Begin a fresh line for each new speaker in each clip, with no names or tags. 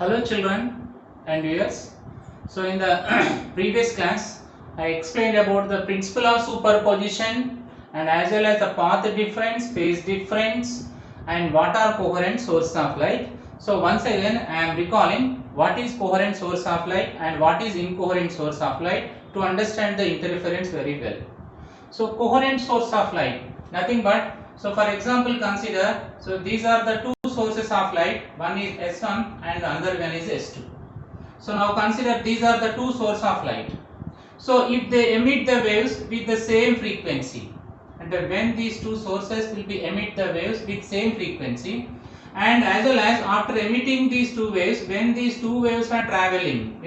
Hello children and viewers. So in the previous class I explained about the principle of superposition and as well as the path difference, phase difference and what are coherent sources of light. So once again I am recalling what is coherent source of light and what is incoherent source of light to understand the interference very well. So coherent source of light, nothing but, so for example consider, so these are the two sources of light, one is S1 and the other one is S2. So now consider these are the two sources of light. So if they emit the waves with the same frequency, and when these two sources will be emit the waves with same frequency, and as well as after emitting these two waves, when these two waves are traveling,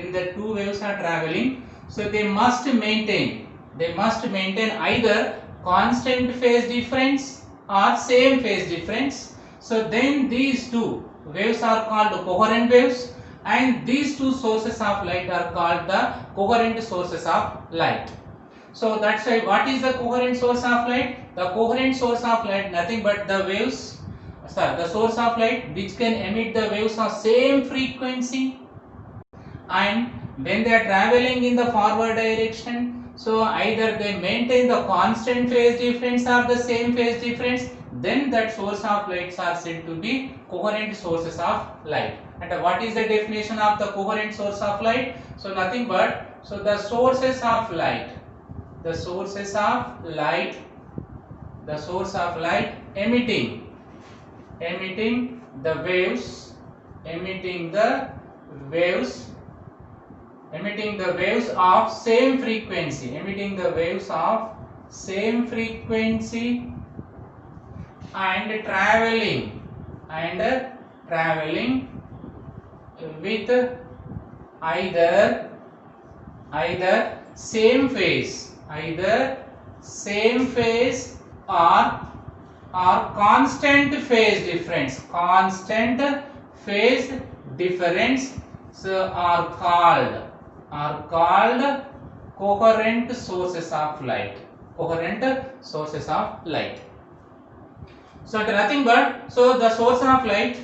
so they must maintain either constant phase difference or same phase difference. So then these two waves are called coherent waves and these two sources of light are called the coherent sources of light. So that's why what is the coherent source of light? The coherent source of light nothing but the waves, the source of light which can emit the waves of same frequency, and when they are traveling in the forward direction, so either they maintain the constant phase difference or the same phase difference, then that source of lights are said to be coherent sources of light. And what is the definition of the coherent source of light? So nothing but, so the sources of light emitting the waves of same frequency, and traveling with either same phase or constant phase difference, so are called coherent sources of light. So nothing but, so the source of light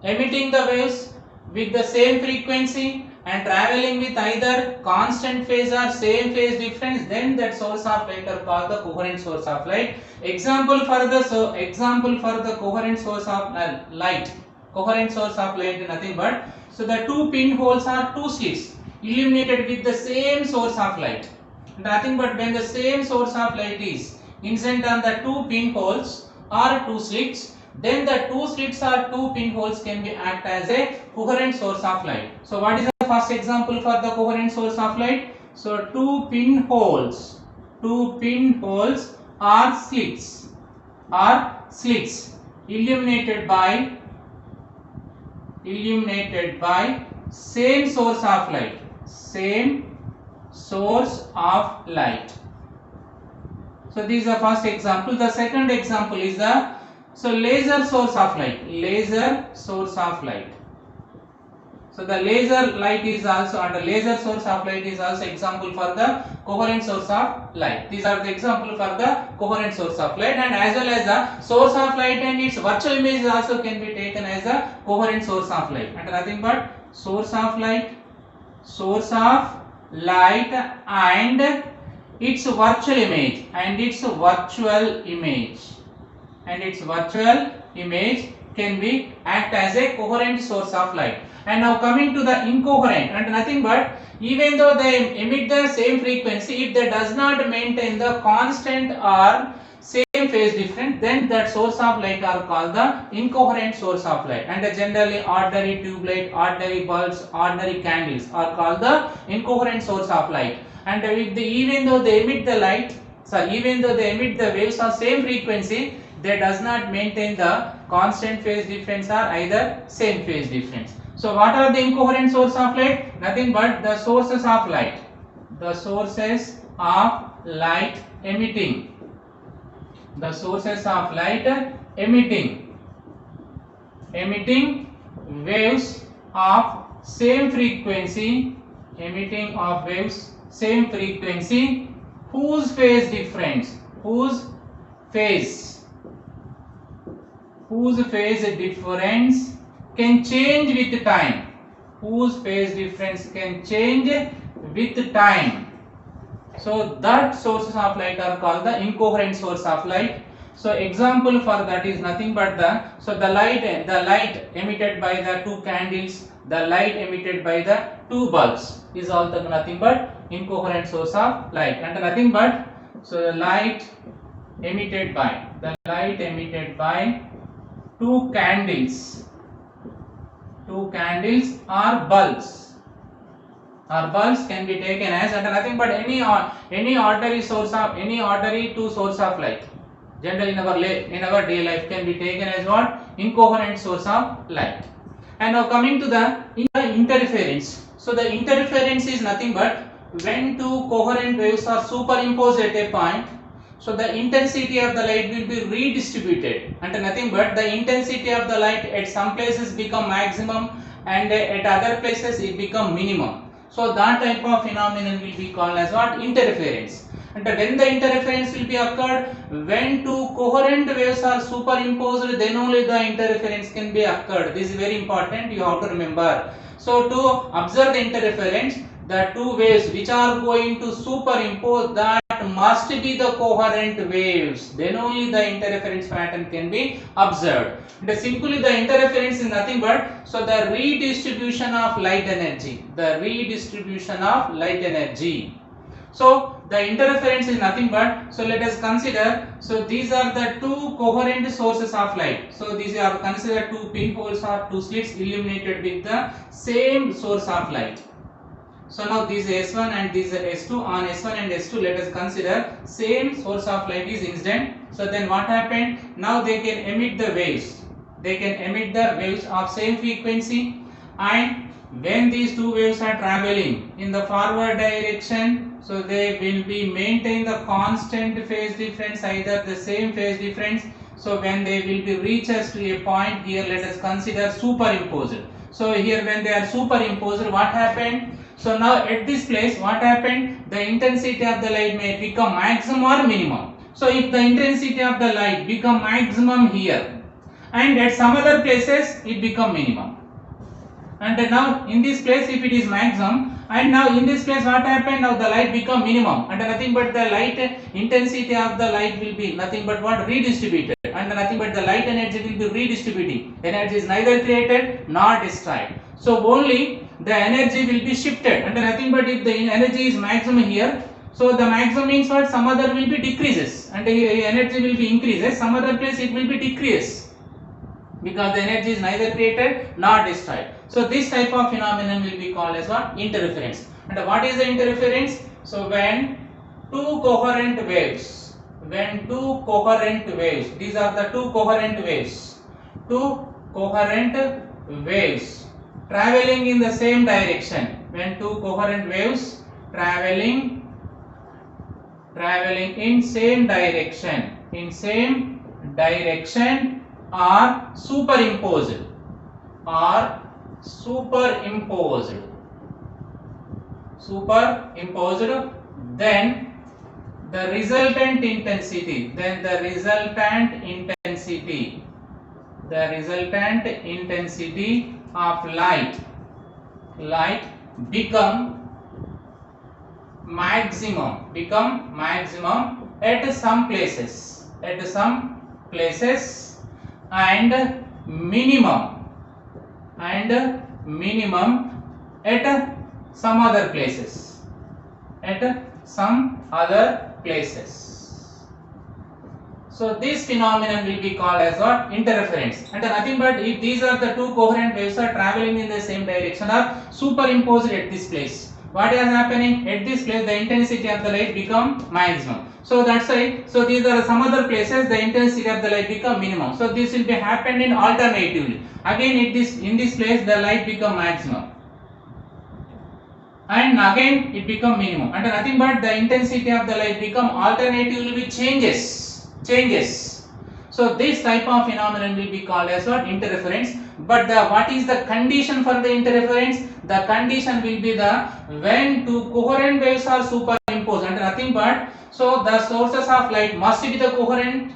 emitting the waves with the same frequency and traveling with either constant phase or same phase difference, then that source of light are called the coherent source of light. Example for the coherent source of light nothing but, so the two pinholes are two slits illuminated with the same source of light, nothing but when the same source of light is incident on the two pinholes or two slits, then the two slits or two pinholes can be act as a coherent source of light. So what is the first example for the coherent source of light? So two pinholes are slits illuminated by same source of light. So this is the first example. The second example is the laser source of light. So the laser light is also, and the laser source of light is also example for the coherent source of light. These are the example for the coherent source of light, and as well as the source of light and its virtual image also can be taken as a coherent source of light. And nothing but source of light and its virtual image can be act as a coherent source of light. And now coming to the incoherent, and nothing but, even though they emit the same frequency, if they does not maintain the constant or same phase difference, then that source of light are called the incoherent source of light. And generally ordinary tube light, ordinary bulbs, ordinary candles are called the incoherent source of light. And even though they emit the waves of same frequency, they does not maintain the constant phase difference or either same phase difference. So what are the incoherent source of light? Nothing but the sources of light emitting waves of same frequency, whose phase difference can change with time. whose phase difference can change with time. So that sources of light are called the incoherent source of light. So example for that is nothing but the light emitted by the two candles, the light emitted by the two bulbs is also nothing but incoherent source of light, and nothing but the light emitted by two candles or bulbs can be taken as, and nothing but any ordinary two source of light generally in our day life can be taken as what? Incoherent source of light. And now coming to the interference. So the interference is nothing but when two coherent waves are superimposed at a point, so the intensity of the light will be redistributed, and nothing but the intensity of the light at some places become maximum and at other places it become minimum. So that type of phenomenon will be called as what? Interference. And when the interference will be occurred, when two coherent waves are superimposed, then only the interference can be occurred. This is very important, you have to remember. So to observe the interference, the two waves which are going to superimpose, that must be the coherent waves, then only the interference pattern can be observed. And simply the interference is nothing but the redistribution of light energy, So the interference is nothing but, let us consider, these are the two coherent sources of light. So these are considered two pinholes or two slits illuminated with the same source of light. So now this is S1 and this is S2. On S1 and S2, let us consider same source of light is incident. So then what happened? Now they can emit the waves. They can emit the waves of same frequency, and when these two waves are traveling in the forward direction, so they will be maintain the constant phase difference, either the same phase difference. So when they will be reaches to a point here, let us consider superimposed. So here when they are superimposed, what happened? So now at this place, what happened? The intensity of the light may become maximum or minimum. So if the intensity of the light become maximum here, and at some other places it become minimum, and now in this place if it is maximum, and now in this place what happened? Now the light become minimum, and nothing but the light intensity of the light will be nothing but what? Redistributed, and nothing but the light energy will be redistributing. Energy is neither created nor destroyed. So only the energy will be shifted, and nothing but if the energy is maximum here, so the maximum means what? Some other will be decreases, and the energy will be increases. Some other place it will be decreases, because the energy is neither created nor destroyed. So this type of phenomenon will be called as what? Interference. And what is the interference? So when two coherent waves, these are the two coherent waves traveling in the same direction, when two coherent waves traveling in same direction are superimposed, then the resultant intensity of light become maximum at some places, and minimum at some other places. So this phenomenon will be called as what? Interference. And nothing but if these are the two coherent waves are traveling in the same direction or superimposed at this place, what is happening? At this place the intensity of the light become maximum. So that's why, so these are some other places the intensity of the light become minimum. So this will be happened in alternatively. Again in this place the light become maximum, and again it become minimum, and nothing but the intensity of the light become alternatively with changes. So this type of phenomenon will be called as what? Interference. But what is the condition for the interference? The condition will be when two coherent waves are superimposed, and nothing but, so the sources of light must be the coherent,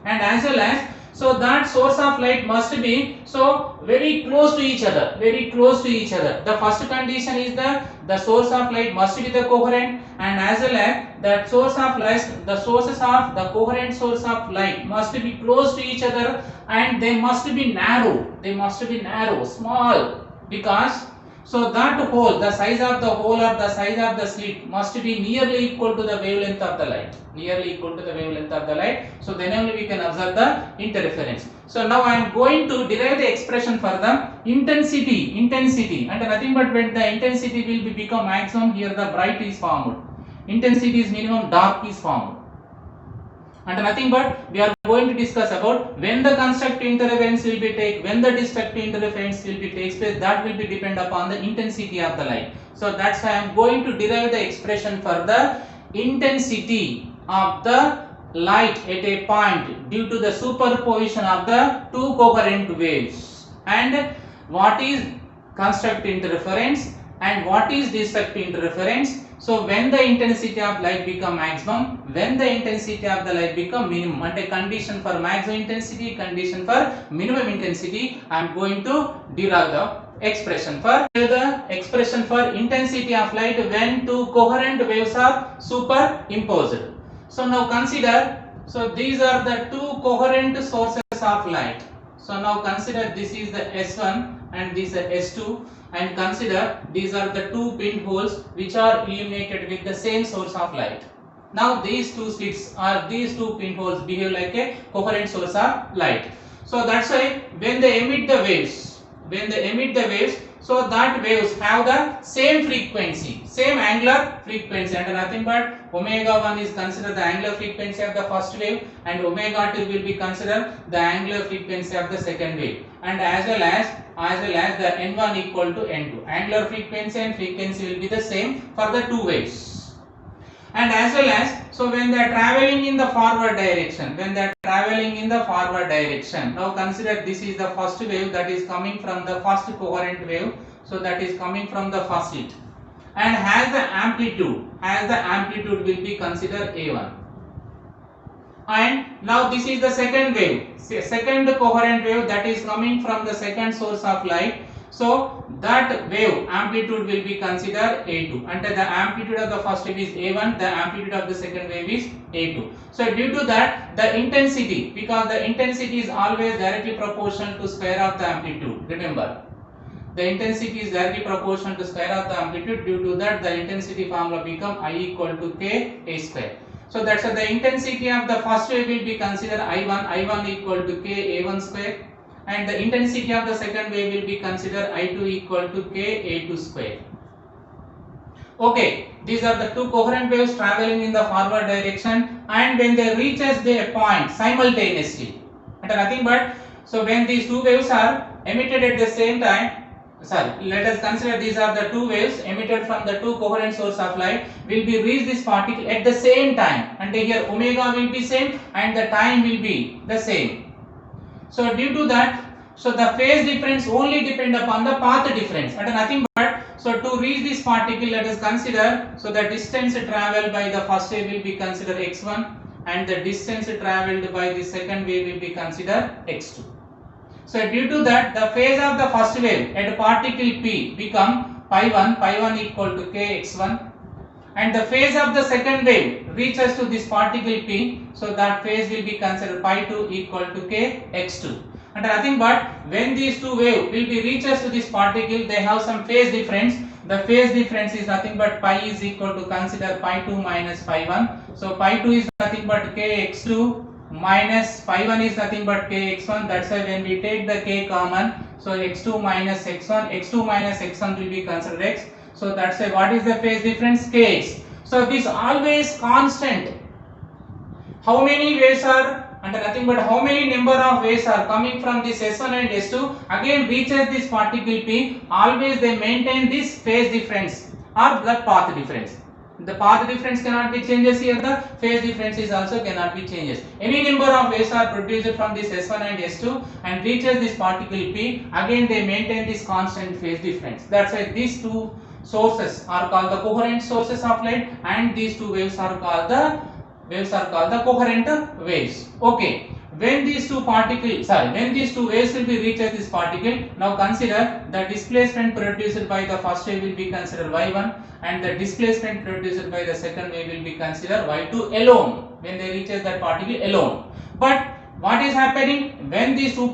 and as well as, So that source of light must be so very close to each other, very close to each other. The first condition is that the source of light must be the coherent, and as well as that source of light, the sources of the coherent source of light must be close to each other, and they must be narrow. They must be narrow, small, because so that hole, the size of the hole or the size of the slit must be nearly equal to the wavelength of the light. Nearly equal to the wavelength of the light. So then only we can observe the interference. So now I am going to derive the expression for the intensity. Intensity, and nothing but when the intensity will be become maximum, here the bright is formed. Intensity is minimum, dark is formed. And nothing but we are going to discuss about when the constructive interference will be take, when the destructive interference will be takes place, that will be depend upon the intensity of the light. So that's why I am going to derive the expression for the intensity of the light at a point due to the superposition of the two coherent waves, and what is constructive interference and what is destructive interference. So when the intensity of light become maximum, when the intensity of the light become minimum, and a condition for maximum intensity, condition for minimum intensity, I am going to derive the expression for intensity of light when two coherent waves are superimposed. So now consider, so these are the two coherent sources of light. So now consider this is the S1 and this is S2, and consider these are the two pinholes which are illuminated with the same source of light. Now these two slits or these two pinholes behave like a coherent source of light. So that's why when they emit the waves, so that waves have the same frequency, same angular frequency, and nothing but omega 1 is considered the angular frequency of the first wave, and omega 2 will be considered the angular frequency of the second wave, and as well as the n1 equal to n2. Angular frequency and frequency will be the same for the two waves. And as well as, so when they are traveling in the forward direction, now consider this is the first wave that is coming from the first coherent wave, so that is coming from the first slit, and has the amplitude will be considered A1. And now this is the second wave, second coherent wave that is coming from the second source of light. So that wave amplitude will be considered A2, and the amplitude of the first wave is A1, the amplitude of the second wave is A2. So due to that, the intensity, because the intensity is always directly proportional to square of the amplitude, remember, the intensity is directly proportional to square of the amplitude. Due to that, the intensity formula become I equal to K A square. So that's why the intensity of the first wave will be considered I1 equal to K A1 square, and the intensity of the second wave will be considered I2 equal to K A2 square. Okay, these are the two coherent waves traveling in the forward direction, and when they reaches their point simultaneously, and nothing but, so when these two waves are emitted at the same time, let us consider these are the two waves emitted from the two coherent source of light, will be reach this particle at the same time, and here omega will be same and the time will be the same. So due to that, so the phase difference only depend upon the path difference, and nothing but, so to reach this particle, let us consider, so the distance traveled by the first wave will be considered x1, and the distance traveled by the second wave will be considered x2. So due to that, the phase of the first wave at particle P become pi1 equal to kx1, and the phase of the second wave reaches to this particle P, so that phase will be considered pi2 equal to kx2. And nothing but when these two waves will be reaches to this particle, they have some phase difference. The phase difference is nothing but pi is equal to consider pi2 minus pi1. So pi2 is nothing but kx2 minus pi1 is nothing but kx1. That's why when we take the k common, so x2 minus x1 will be considered x. So that's why what is the phase difference? Kx. So this always constant. How many waves are, and nothing but how many number of waves are coming from this S1 and S2 again reaches this particle P, always they maintain this phase difference or the path difference. The path difference cannot be changes here, the phase difference is also cannot be changes. Any number of waves are produced from this S1 and S2 and reaches this particle P, again they maintain this constant phase difference. That's why these two sources are called the coherent sources of light, and these two waves are called the coherent waves. Okay, when these two waves will be reached at this particle, now consider the displacement produced by the first wave will be considered y1 and the displacement produced by the second wave will be considered y2 alone when they reaches that particle alone. But what is happening when these two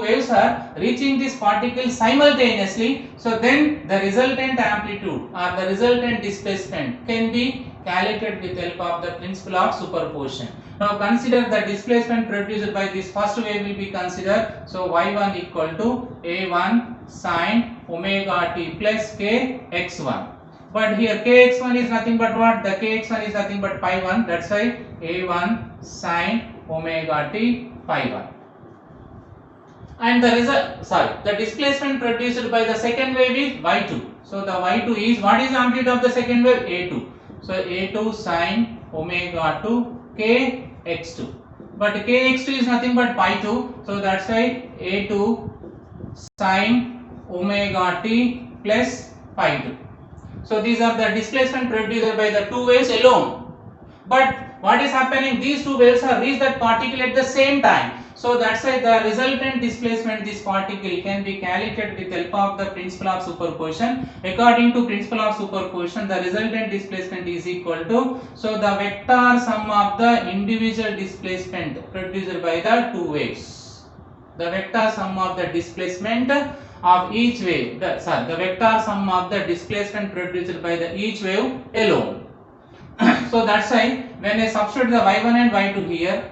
waves are reaching this particle simultaneously, so then the resultant amplitude or the resultant displacement can be calculated with the help of the principle of superposition. Now consider the displacement produced by this first wave will be considered, so y1 equal to a1 sin omega t plus kx1. But here kx1 is nothing but what? The kx1 is nothing but pi 1. That's why a1 sin omega t pi 1. And the displacement produced by the second wave is y2. So the y2 is, what is the amplitude of the second wave? a2. So a2 sin omega 2 kx2. But kx2 is nothing but pi 2. So that's why a2 sin omega t plus pi 2. So these are the displacement produced by the two waves alone. But what is happening? These two waves have reached that particle at the same time. So that's why the resultant displacement this particle can be calculated with the help of the principle of superposition. According to principle of superposition, the resultant displacement is equal to, so the vector sum of the individual displacement produced by the two waves. The vector sum of the displacement of each wave, the vector sum of the displacement produced by the each wave alone. So that's why when I substitute the y1 and y2 here,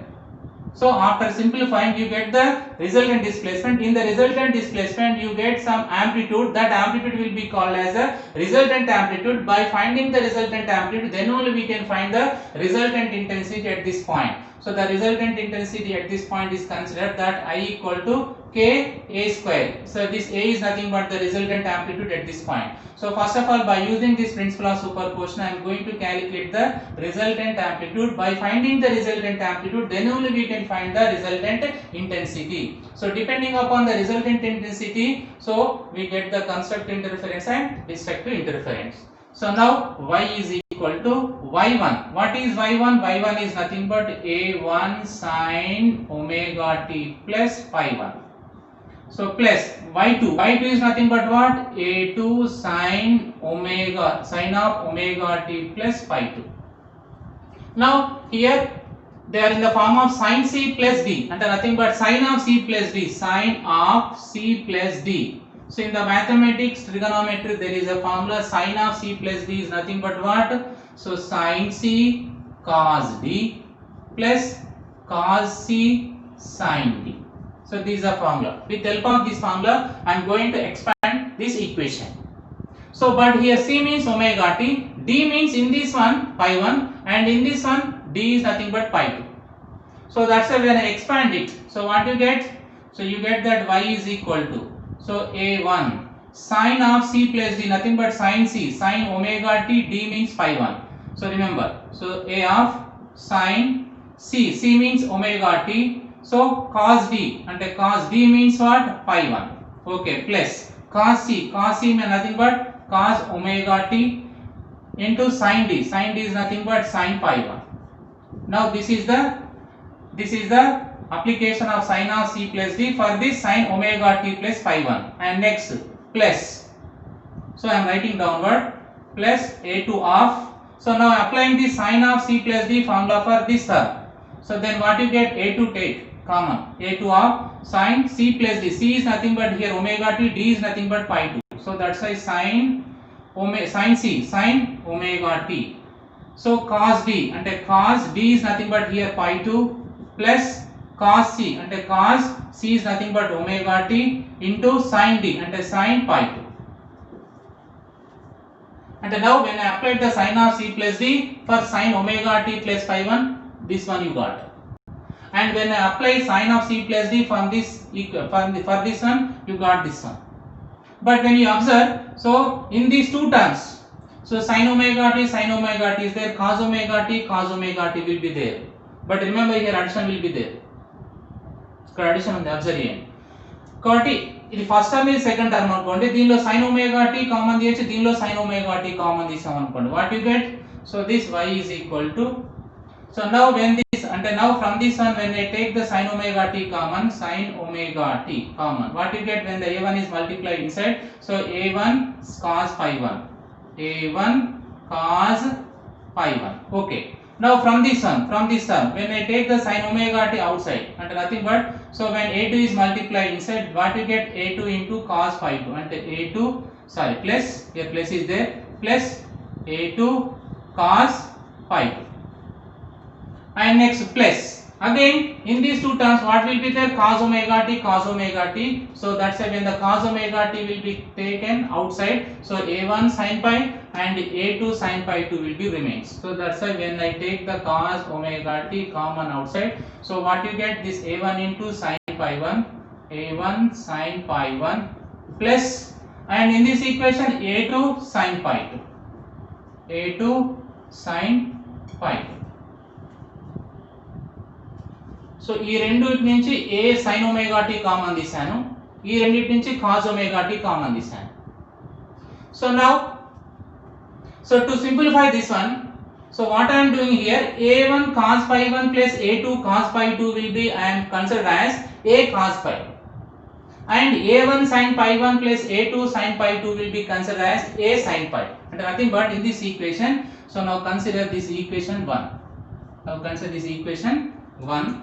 so after simplifying you get the resultant displacement. In the resultant displacement you get some amplitude. That amplitude will be called as a resultant amplitude. By finding the resultant amplitude, then only we can find the resultant intensity at this point. So the resultant intensity at this point is considered that I equal to k a square. So this a is nothing but the resultant amplitude at this point. So first of all, by using this principle of superposition, I am going to calculate the resultant amplitude. By finding the resultant amplitude, then only we can find the resultant intensity. So depending upon the resultant intensity, so we get the constructive interference and destructive interference. So now y is equal to y1. What is y1? y1 is nothing but a1 sin omega t plus pi 1. So plus y2. y2 is nothing but what? a2 sin of omega t plus pi 2. Now here they are in the form of sin c plus d, and nothing but sin of c plus d, sin of c plus d. So in the mathematics, trigonometry, there is a formula, sin of c plus d is nothing but what? So sin c cos d plus cos c sin d. So this is a formula. With the help of this formula, I am going to expand this equation. So but here c means omega t, d means in this one pi 1, and in this one d is nothing but pi 2. So that's why when I expand it, so what you get? So you get that y is equal to, so a1 sin of c plus d, nothing but sin c, sin omega t, d means pi 1. So remember, so a of sin c means omega t, so cos d, and cos d means what? Pi 1. Okay, plus cos c means nothing but cos omega t into sin d is nothing but sin pi 1. Now this is the application of sin of c plus d for this sin omega t plus pi 1. And next plus, so I am writing downward, plus a2 of, so now applying the sin of c plus d formula for this term. So then what you get? a2 take common, a2 of sin c plus d, c is nothing but here omega t, d is nothing but pi 2. So that's why sin c sin omega t. So cos d, and cos d is nothing but here pi 2 plus cos c, and cos c is nothing but omega t into sin d, and sin pi 2. And now when I applied the sin of c plus d for sin omega t plus pi 1, this one you got. And when I apply sin of c plus d from this for this one, you got this one. But when you observe, so in these two terms, so sin omega t is there, cos omega t will be there. But remember here addition will be there. Addition on the observe here. ఇది first term ఇది second term అనుకోండి, దీనిలో sin omega t common తీయచ్చు, దీనిలో sin omega t common తీసాం అనుకోండి, what you get? So this y is equal to, so now when this and now from this one, when I take the sin omega t common, sin omega t common, what you get when the a1 is multiplied inside? So a1 cos phi 1, a1 cos phi 1. Okay. Now from this one, when I take the sin omega t outside, and nothing but, so when a2 is multiplied inside, what you get? a2 into cos phi 2, and a2, sorry, plus, here plus is there, plus a2 cos phi 2. And next plus, again in these two terms what will be there? Cos omega t. So that's why when the cos omega t will be taken outside, so a1 sin pi and a2 sin pi 2 will be remains. So that's why when I take the cos omega t common outside, so what you get? This a1 into sin pi 1, a1 sin pi 1 plus, and in this equation a2 sin pi 2, a2 sin pi 2. So ఈ రెండిటి నుంచి ఏ sin omega t common తీసాను, ఈ రెండిటి నుంచి cos omega t common తీసాను. So now, so to simplify this one, so what I am doing here, a1 cos phi 1 plus a2 cos phi 2 will be, I am considered as a cos phi, and a1 sin pi 1 plus a2 sin pi 2 will be considered as a sin pi, and nothing but in this equation. So now consider this equation 1. Now consider this equation 1.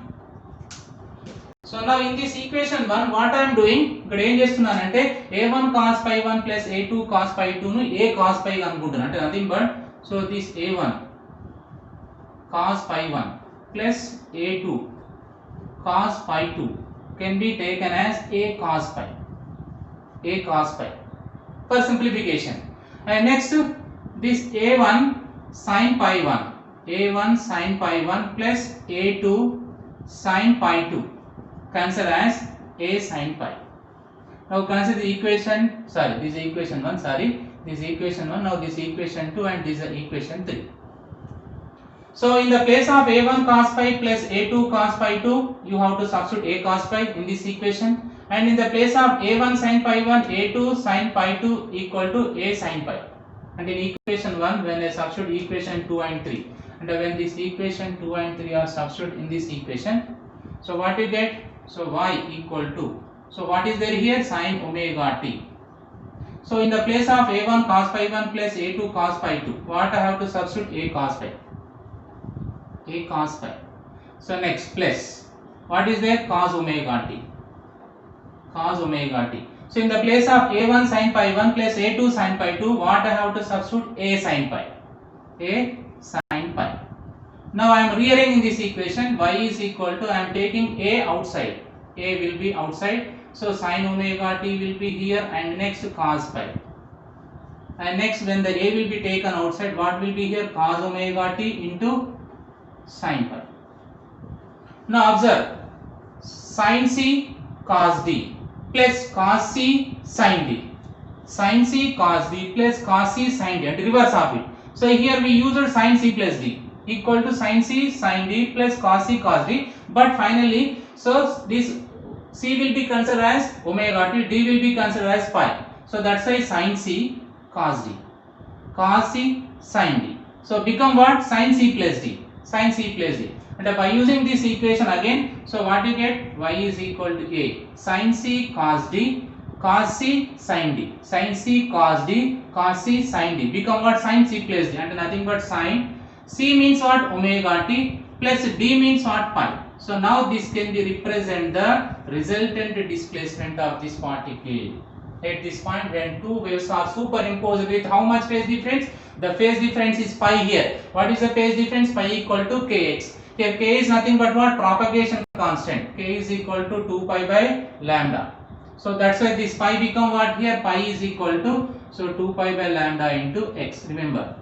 So now in this equation 1, what I am doing, ఇక్కడ ఏం చేస్తున్నానంటే a1 cos phi 1 plus a2 cos phi 2 ను a cos phi అనుకుంటున్నాను, అంటే nothing but, so this a1 cos phi 1 plus a2 cos phi 2 can be taken as a cos phi for simplification. And next this a1 sin pi 1 plus a2 sin pi 2 consider as a sin pi. Now consider the equation, sorry, this is equation 1, this is equation 1, now this is equation 2, and this is equation 3. So in the place of a1 cos phi plus a2 cos phi 2, you have to substitute a cos phi in this equation, and in the place of a1 sin pi 1, a2 sin pi 2 equal to a sin pi, and in equation 1 when I substitute equation 2 and 3, and when this equation 2 and 3 are substituted in this equation, so what you get? So y equal to, so what is there here? Sin omega t. So in the place of a1 cos phi 1 plus a2 cos phi 2, what I have to substitute? A cos phi. So next plus, what is there? Cos omega t. So in the place of a1 sin pi 1 plus a2 sin pi 2, what I have to substitute? A sin pi. Now I am rearranging this equation. Y is equal to, I am taking a outside, a will be outside, so sin omega t will be here, and next cos phi, and next when the a will be taken outside, what will be here? Cos omega t into sin pi. Now observe, sin c cos d plus cos c sin d, sin c cos d plus cos c sin d, and reverse of it. So here we used sin c plus d equal to sin c sin d plus cos c cos d, but finally, so this c will be considered as omega t, d will be considered as pi, so that's why sin c cos d, cos c sin d, so become what? Sin c plus d, and by using this equation again, so what you get? Y is equal to a sin c cos d, cos c sin d, sin c cos d, cos c sin d, become what? Sin c plus d, and nothing but sin c means what? Omega t, plus d means what? Pi. So now this can be represent the resultant displacement of this particle at this point when two waves are superimposed with how much phase difference? The phase difference is pi here. What is the phase difference? Pi equal to kx. Here k is nothing but what? Propagation constant. K is equal to 2 pi by lambda. So that's why this pi become what here? Pi is equal to, so 2 pi by lambda into x. Remember.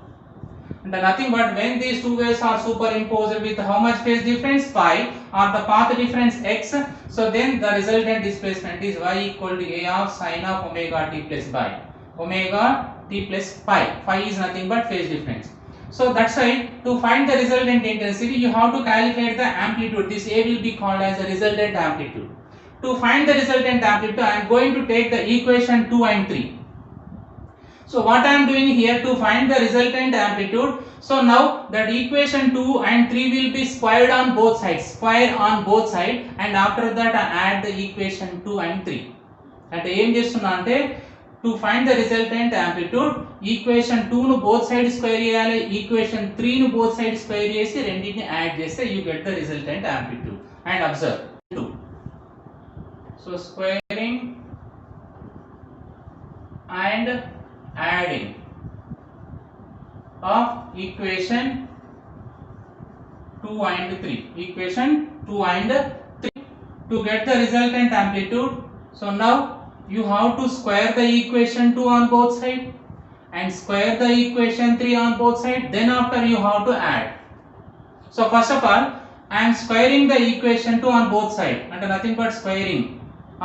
And nothing but when these two waves are superimposed with how much phase difference? Pi, or the path difference x, so then the resultant displacement is y equal to a of sin of omega t plus pi, omega t plus pi. Phi is nothing but phase difference. So that's why to find the resultant intensity, you have to calculate the amplitude. This a will be called as the resultant amplitude. To find the resultant amplitude, I am going to take the equation 2 and 3. So what I am doing here to find the resultant amplitude. So now that equation 2 and 3 will be squared on both sides, square on both sides, and after that I add the equation 2 and 3. అంటే ఏం చేస్తున్నా అంటే to find the resultant amplitude equation 2 ను both side square చేయాలి, equation 3 ను both side square చేసి రెండింటిని add చేస్తే you get the resultant amplitude. And observe 2. So squaring and adding of equation 2 and 3, equation 2 and 3 to get the resultant amplitude. So now you have to square the equation 2 on both sides and square the equation 3 on both sides, then after you have to add. So first of all I am squaring the equation 2 on both sides, and nothing but squaring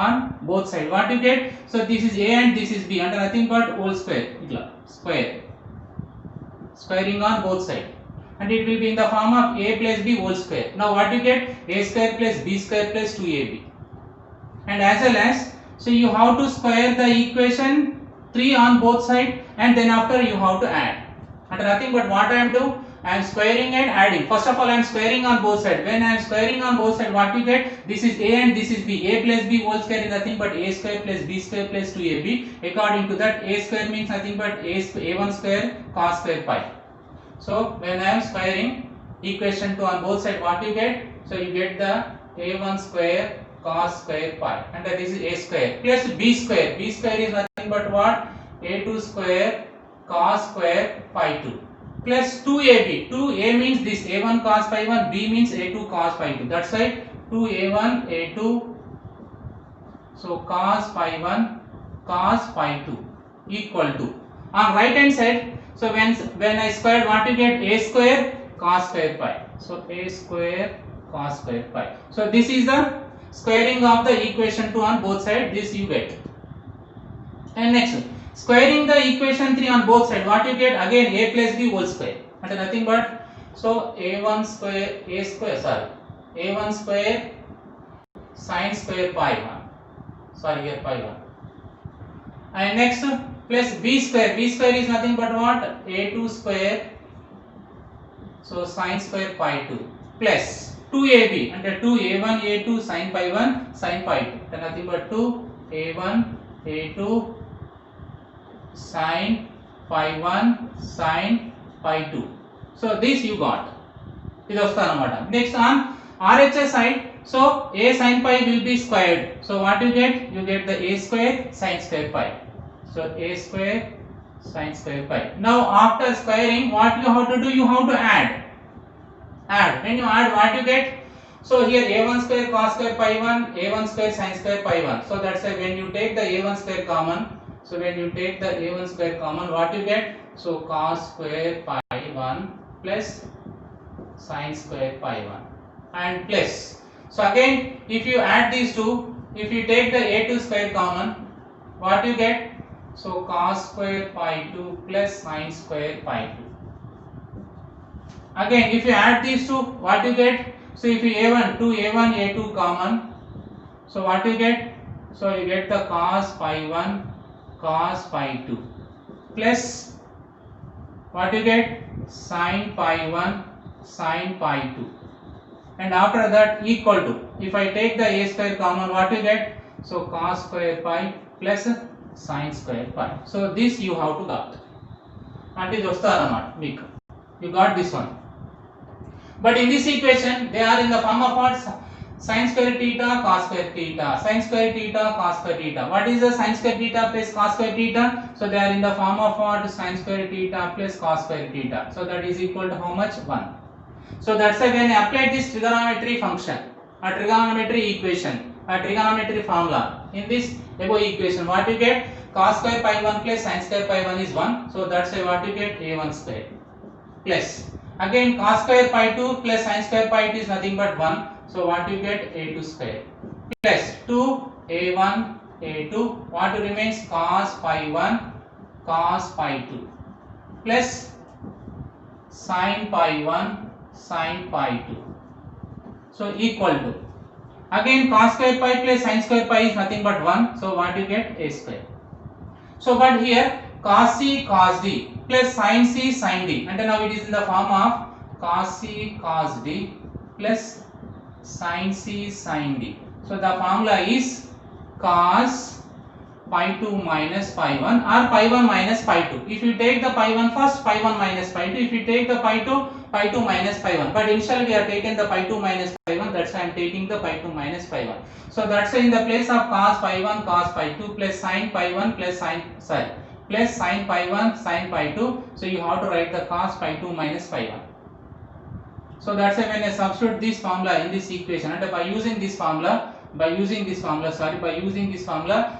on both sides. What you get? So this is a and this is b, and nothing but whole square, square, squaring on both sides, and it will be in the form of a plus b whole square. Now what you get? A square plus b square plus 2ab. And as well as, so you have to square the equation 3 on both sides, and then after you have to add, and nothing but what I am doing, I am squaring and adding. First of all I am squaring on both sides. When I am squaring on both sides, what you get? This is a and this is b. A plus b whole square is nothing but a square plus b square plus 2ab. According to that, a square means nothing but a1 square cos square pi. So when I am squaring equation 2 on both sides, what you get? So you get the a1 square cos square pi, and this is a square plus b square. B square is nothing but what? a2 square cos square pi 2 plus 2ab. 2a means this a1 cos pi 1, b means a2 cos pi 2. That's why 2a1 a2, so cos pi 1 cos pi 2 equal to, on right hand side, so when I squared, what you get? A square cos square pi. So a square cos square pi. So this is the squaring of the equation 2 on both sides. This you get. And next, squaring the equation 3 on both sides, what you get? Again a plus b whole square, and nothing but, so a1 square a1 square sin square pi 1, here pi 1, and next plus b square. B square is nothing but what? a2 square, so sin square pi 2 plus 2ab, and 2a1 a2 sin pi 1 sin pi 2, and nothing but 2a1 a2 sin pi 1 sin pi 2. So this you got. ఇది వస్తుంది అన్నమాట. Next on RHS side, so a sin pi will be squared. So what you get? You get the a square sin square pi. So a square sin square pi. Now after squaring, what you have to do? You have to add. When you add, what you get? So here a1 square cos square pi 1, a1 square sin square pi 1. So that's why when you take the a1 square common, so when you take the a1 square common, what you get? So cos square pi 1 plus sin square pi 1 and plus. So again, if you add these two, if you take the a2 square common, what you get? So cos square pi 2 plus sin square pi 2. Again, if you add these two, what you get? So if you a1 a2 common, so what you get? So you get the cos pi 1 cos pi 2 plus what you get? Sin pi 1 sin pi 2, and after that equal to, if I take the a square common, what you get? So cos square pi plus sin square pi. So this you have to got, and ఇది వస్తారన్నమాట మీకు. You got this one. But in this equation they are in the form of what? Sin square theta cos square theta, sin square theta cos square theta. What is the sin square theta plus cos square theta? So they are in the form of what? Sin square theta plus cos square theta. So that is equal to how much? 1. So that's why when I apply this trigonometry function, a trigonometry equation, a trigonometry formula in this above equation, what you get? Cos square pi 1 plus sin square pi 1 is 1. So that's why what you get? A1 square plus again cos square pi 2 plus sin square pi 2 is nothing but 1. So what you get? a2 square plus 2a1 a2, what remains? Cos pi 1 cos pi 2 plus sin pi 1 sin pi 2. So equal to, again cos square pi plus sin square pi is nothing but 1. So what you get? A square. So but here cos C cos D plus sin C sin D. And now it is in the form of cos C cos D plus sin C sin D. So the formula is cos pi 2 minus pi 1 or pi 1 minus pi 2. If you take the pi 1 first, pi 1 minus pi 2. If you take the pi 2 minus pi 1. But initially we are taken the pi 2 minus pi 1. That's why I am taking the pi 2 minus pi 1. So that's why in the place of cos pi 1 cos pi 2 plus sin pi 1 plus sin pi 1 sin pi 2. So you have to write the cos pi 2 minus pi 1. So that's why when I substitute this formula in this equation, and by using this formula,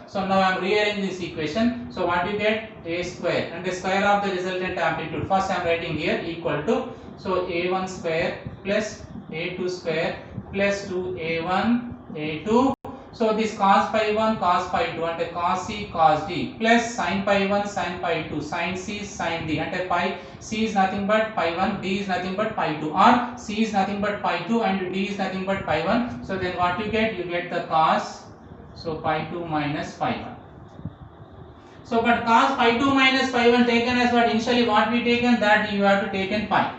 so now I am rearranging this equation. So what you get? A square, and the square of the resultant amplitude, first I am writing here, equal to, so a1 square plus a2 square plus 2a1 a2. So this cos pi 1 cos pi 2 and cos C cos D plus sin pi 1 sin pi 2 sin C sin D, and pi C is nothing but pi 1, D is nothing but pi 2, or C is nothing but pi 2 and D is nothing but pi 1. So then what you get? You get the cos, so pi 2 minus pi 1. So but cos pi 2 minus pi 1 taken as what? Initially what we taken, that you have to taken pi.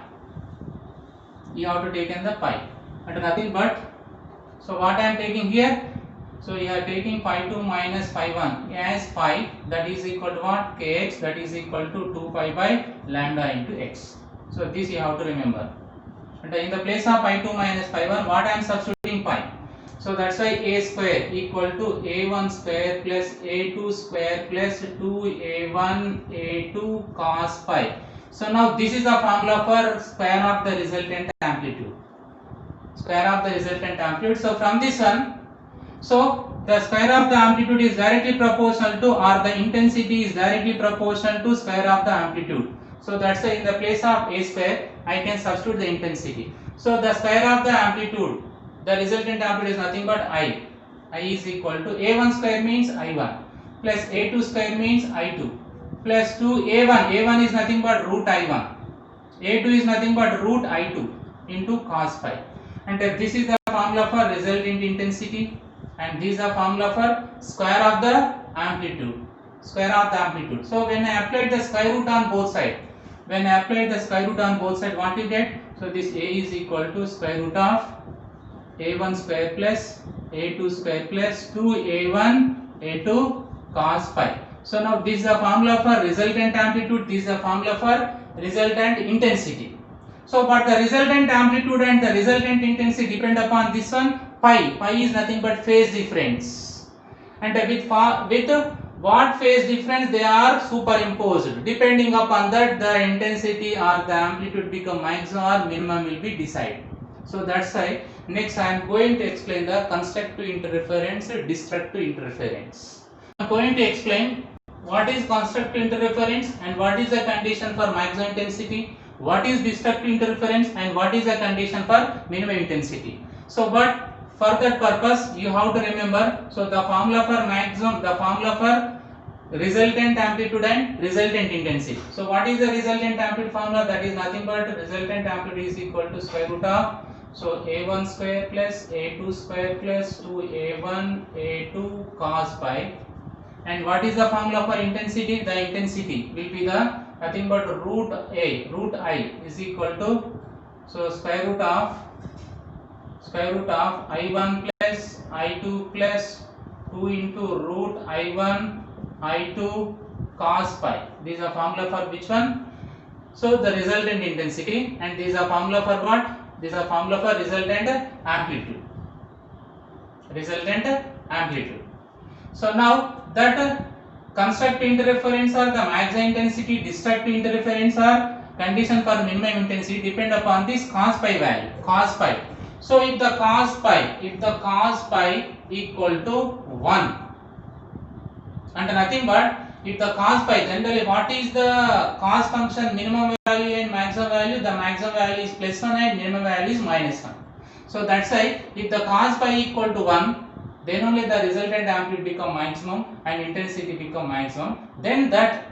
You have to taken the pi and nothing but, so what I am taking here? So you are taking pi 2 minus pi 1 as pi, that is equal to what? Kx, that is equal to 2 pi by lambda into x. So this you have to remember. And in the place of pi 2 minus pi 1, what I am substituting? Pi. So that's why a square equal to a1 square plus a2 square plus 2a1 a2 cos pi. So now this is the formula for square of the resultant amplitude. Square of the resultant amplitude. So from this one, so the square of the amplitude is directly proportional to, or the intensity is directly proportional to, square of the amplitude. So that's why in the place of a square I can substitute the intensity. So the square of the amplitude, the resultant amplitude is nothing but I is equal to a1 square means I1 plus a2 square means I2 plus 2a1 is nothing but root I1, a2 is nothing but root I2 into cos pi. And this is the formula for resultant intensity, and this is the formula for square of the amplitude. So when I apply the square root on both sides, what you get? So this a is equal to square root of a1 square plus a2 square plus 2a1 a2 cos pi. So now this is the formula for resultant amplitude, this is the formula for resultant intensity. So but the resultant amplitude and the resultant intensity depend upon this one, pi is nothing but phase difference, and with what phase difference they are superimposed. Depending upon that, the intensity or the amplitude become maximum or minimum will be decided. So that's why next I am going to explain the constructive interference, destructive interference. I am going to explain what is constructive interference and what is the condition for maximum intensity, what is destructive interference and what is the condition for minimum intensity. So but for that purpose you have to remember, so the formula for maximum, the formula for resultant amplitude and resultant intensity. So what is the resultant amplitude formula? That is nothing but resultant amplitude is equal to square root of, so a1 square plus a2 square plus 2a1 a2 cos pi. And what is the formula for intensity? The intensity will be the nothing but root I is equal to, so square root of I1 plus I2 plus 2 into root I1 I2 cos pi. This is a formula for which one? So the resultant intensity, and this is a formula for what? This is a formula for resultant amplitude. So now that constructive interference or the maximum intensity, destructive interference or condition for minimum intensity depend upon this cos pi value, cos pi. So if the cos pi equal to 1, and nothing but if the cos pi, generally what is the cos function minimum value and maximum value? The maximum value is plus 1 and minimum value is minus 1. So that's why if the cos pi equal to 1, then only the resultant amplitude become maximum and intensity become maximum. Then that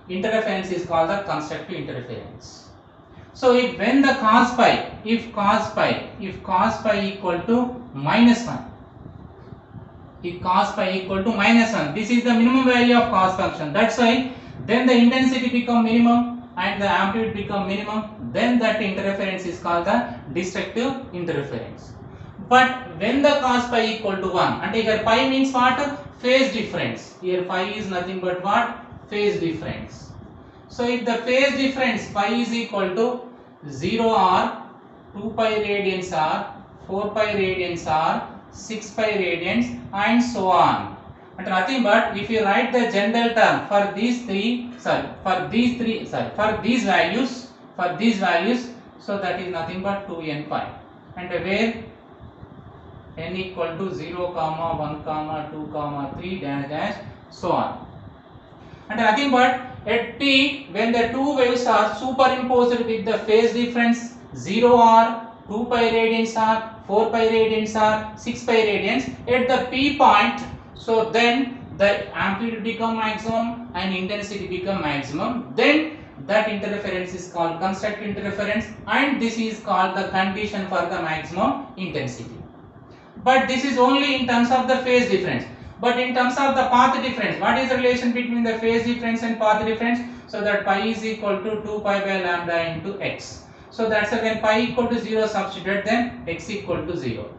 interference is called the constructive interference. So if when the cos pi equal to minus 1, this is the minimum value of cos function. That's why then the intensity become minimum and the amplitude become minimum, then that interference is called the destructive interference. But when the cos pi equal to 1, and here pi means what? Phase difference. Here pi is nothing but what? Phase difference. So if the phase difference pi is equal to 0 or 2 pi radians or 4 pi radians or 6 pi radians and so on. And nothing but if you write the general term for these values, so that is nothing but 2n pi, and where n equal to 0, 1, 2, 3 dash dash so on. And nothing but at t, when the two waves are superimposed with the phase difference 0 or 2 pi radians or 4 pi radians or 6 pi radians at the p point, so then the amplitude become maximum and intensity become maximum, then that interference is called constructive interference, and this is called the condition for the maximum intensity. But this is only in terms of the phase difference. But in terms of the path difference, what is the relation between the phase difference and path difference? So that pi is equal to 2 pi by lambda into x. So that's when pi equal to 0 substitute, then x equal to 0.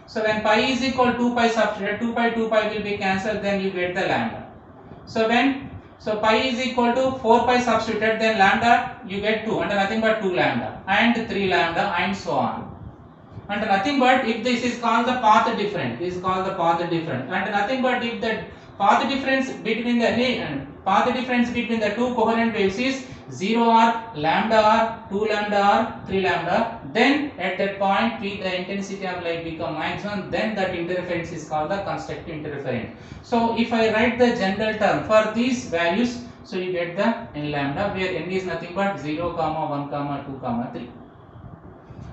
So when pi is equal to 2 pi substitute, 2 pi will be cancelled, then you get the lambda. So pi is equal to 4 pi substituted, then lambda you get 2, and nothing but 2 lambda and 3 lambda and so on. And nothing but if this is called the path difference, this is called the path difference, and nothing but if the path difference between the two coherent waves is 0 or lambda or 2 lambda or 3 lambda, then at that point P the intensity of light become maximum, then that interference is called the constructive interference. So if I write the general term for these values, so you get the n lambda, where n is nothing but 0, 1, 2, 3.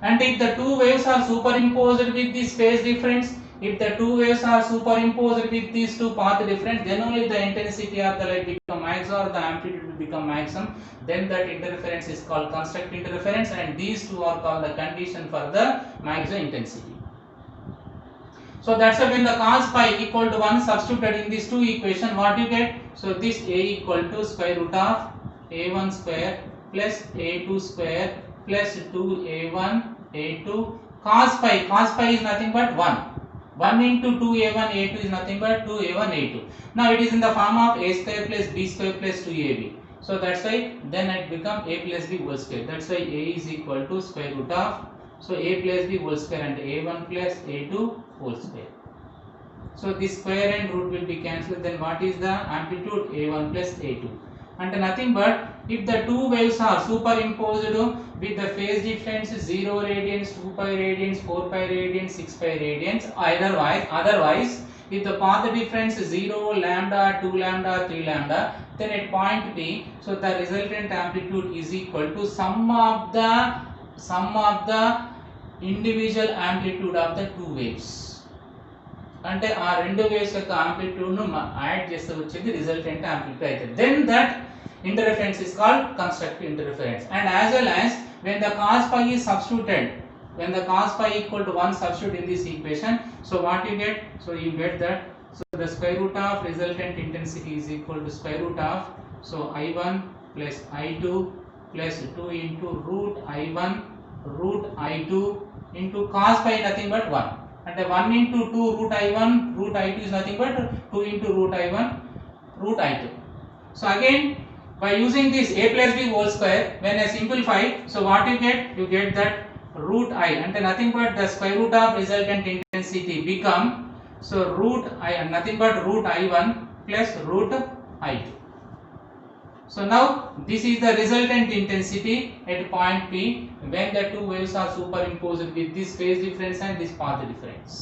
And if the two waves are superimposed with this phase difference, if the two waves are superimposed with these two path difference, then only the intensity of the light become maximum or the amplitude will become maximum, then that interference is called constructive interference, and these two are called the condition for the maximum intensity. So that's why when the cos pi equal to 1 substituted in these two equation, what you get? So this a equal to square root of a1 square plus a2 square plus 2a1 a2 cos pi is nothing but 1 into 2a1 a2 is nothing but 2a1 a2. Now it is in the form of a square plus b square plus 2ab, so that's why then it become a plus b whole square. That's why a is equal to square root of, so a plus b whole square and a1 plus a2 whole square. So this square and root will be cancelled, then what is the amplitude? A1 plus a2. And nothing but if the two waves are superimposed with the phase difference 0 radians, 2 pi radians, 4 pi radians, 6 pi radians, otherwise if the path difference 0, lambda, 2 lambda, 3 lambda, then at point P, so the resultant amplitude is equal to sum of the individual amplitude of the two waves. అంటే ఆ రెండు waves యొక్క amplitude ను add చేస్తే వచ్చేది resultant amplitude అయితే, then that interference is called constructive interference. And as well as when the cos pi is substituted, when the cos pi equal to 1 substitute in this equation, so what you get? So you get that, so the square root of resultant intensity is equal to square root of, so I1 plus I2 plus 2 into root I1 root I2 into cos pi nothing but 1. And 1 into 2 root I1 root I2 is nothing but 2 into root I1 root I2. So again by using this a plus b whole square, when I simplify, so what you get? You get that root I, and nothing but the square root of resultant intensity become, so root I and nothing but root I1 plus root I2. So now this is the resultant intensity at point P when the two waves are superimposed with this phase difference and this path difference.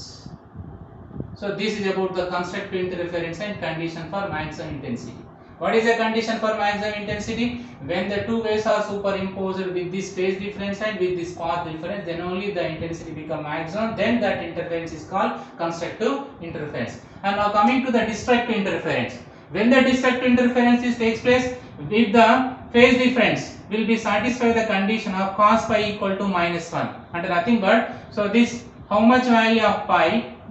So this is about the constructive interference and condition for maximum intensity. What is the condition for maximum intensity? When the two waves are superimposed with this phase difference and with this path difference, then only the intensity become maximum, then that interference is called constructive interference. And now coming to the destructive interference. When the destructive interference takes place, with the phase difference will be satisfy the condition of cos pi equal to -1, and nothing but, so this how much value of pi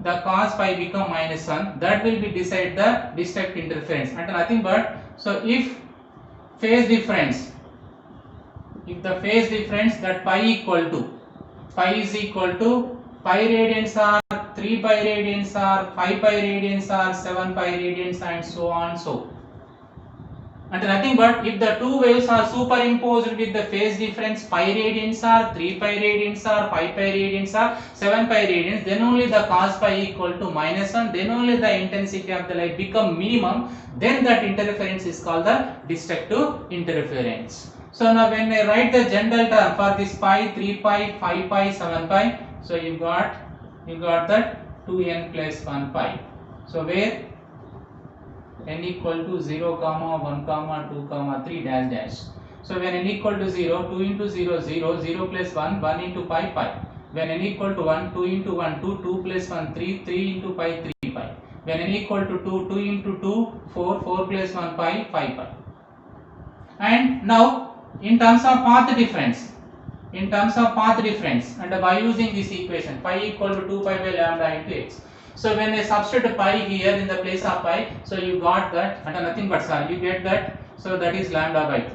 the cos pi become -1, that will be decide the destructive interference, and nothing but So if phase difference, if the phase difference that pi is equal to pi radians are 3 pi radians are 5 pi radians are 7 pi radians and so on. So and nothing but if the two waves are superimposed with the phase difference pi radians are 3 pi radians are 5 pi radians are 7 pi radians, then only the cos pi equal to -1, then only the intensity of the light become minimum, then that interference is called the destructive interference. So now when I write the general term for this pi, 3 pi, 5 pi, 7 pi, so you got that 2n plus 1 pi. So where n equal to 0, 1, 2, 3 dash dash. So when n equal to 0, 2 into 0, 0, 0 plus 1, 1 into pi, pi. When n equal to 1, 2 into 1, 2, 2 plus 1, 3, 3 into pi, 3 pi. When n equal to 2, 2 into 2, 4, 4 plus 1 pi, 5 pi. And now in terms of path difference, and by using this equation, pi equal to 2 pi by lambda into x. So when I substitute pi here in the place of pi, so you got that, and nothing but you get that, so that is lambda by 2.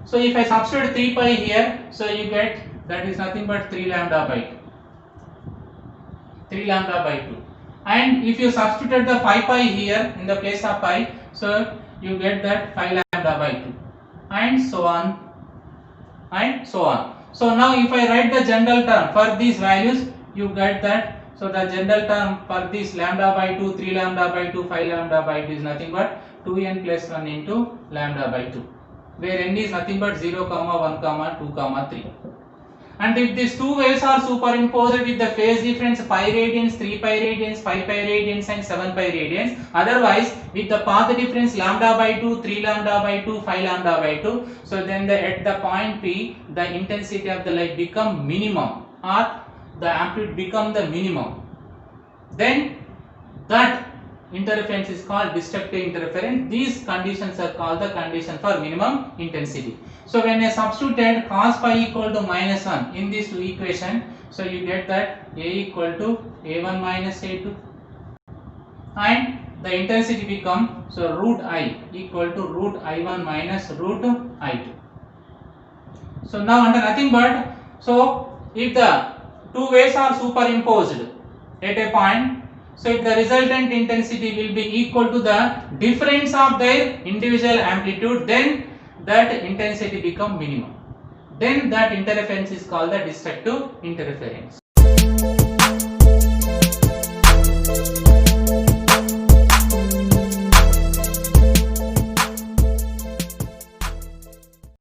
So if I substitute 3 pi here, so you get that is nothing but 3 lambda by 2. 3 lambda by 2. And if you substitute the 5 pi here in the place of pi, so you get that 5 lambda by 2, and so on and so on. So now if I write the general term for these values, you get that. So the general term for this lambda by 2, 3 lambda by 2, 5 lambda by 2 is nothing but 2n plus 1 into lambda by 2, where n is nothing but 0, 1, 2, 3. And if these two waves are superimposed with the phase difference pi radians, 3 pi radians, 5 pi radians and 7 pi radians, otherwise with the path difference lambda by 2, 3 lambda by 2, 5 lambda by 2, so then at the point P, the intensity of the light become minimum, or the amplitude become the minimum, then that interference is called destructive interference. These conditions are called the condition for minimum intensity. So when I substituted cos pi equal to -1 in these two equation, so you get that A equal to A1 minus A2, and the intensity become, so root I equal to root I1 minus root I2. So now under nothing but, so if the two waves are superimposed at a point, so if the resultant intensity will be equal to the difference of their individual amplitude, then that intensity become minimum. Then that interference is called the destructive interference.